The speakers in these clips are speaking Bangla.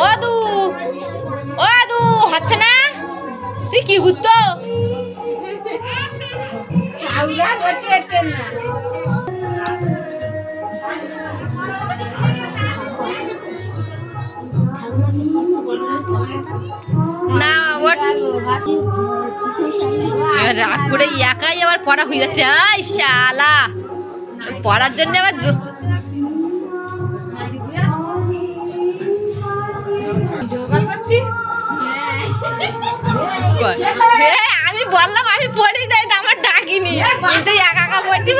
ও দু হচ্ছে না তুই কি ঘুরতো না ওর রাগ করে একাই আবার পড়া হয়ে যাচ্ছে আই শালা পড়ার জন্য আবার আমি বললাম আমি পড়ি যাই আমার ডাকিনি তুই একা একা পড়তি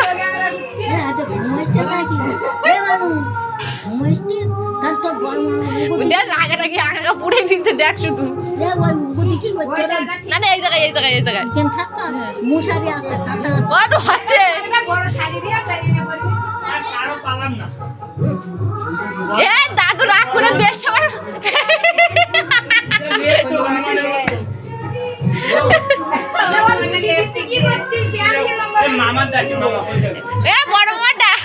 রাগাটাকি একা একা পড়ে ফিরতে দেখ শুধু না না এই জায়গায় এই জায়গায় এই জায়গায় ও তো হচ্ছে এ দাদু রাগ করে বেশ সবার বড় মা ডাক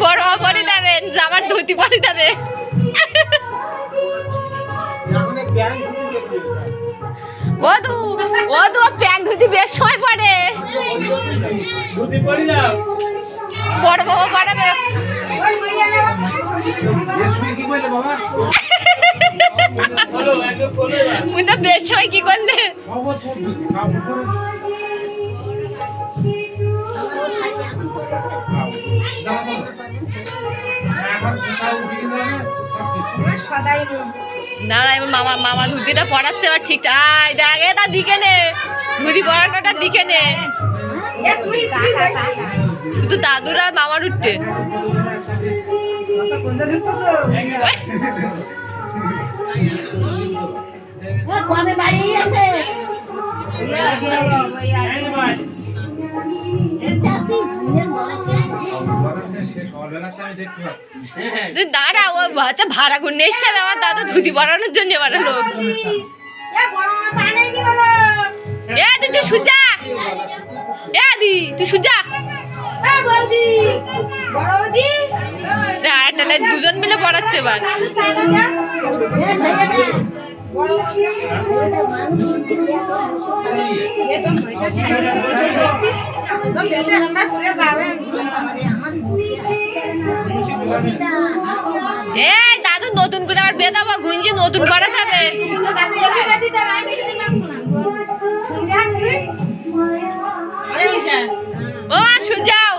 বড় মা পরে দেবেন জামার ধুতি পরে দেবে ও তো প্যান্ট ধুতি বেশ সময় পরে বড় বাবা পড়াবে তো বেশ সময় কি করলে দাঁড়াই মামা মামা ধুতিটা পড়াচ্ছে এবার ঠিক আগে তা দিকে নে ধুতি পড়ানোটা দিকে নে শুধু দাদুরা মামার উঠতে কবে বাড়ি আছে দাঁড়া ও আচ্ছা ভাড়া করে নিয়ে এসছে আমার দাদু ধুতি পড়ানোর জন্য এবার লোক এ তুই সুজা এ দি তুই সুজা দুজন মিলে পড়াচ্ছে এবার এই দাদু নতুন করে আবার বেদাবা গুঞ্জি নতুন করা যাবে ও সুজাও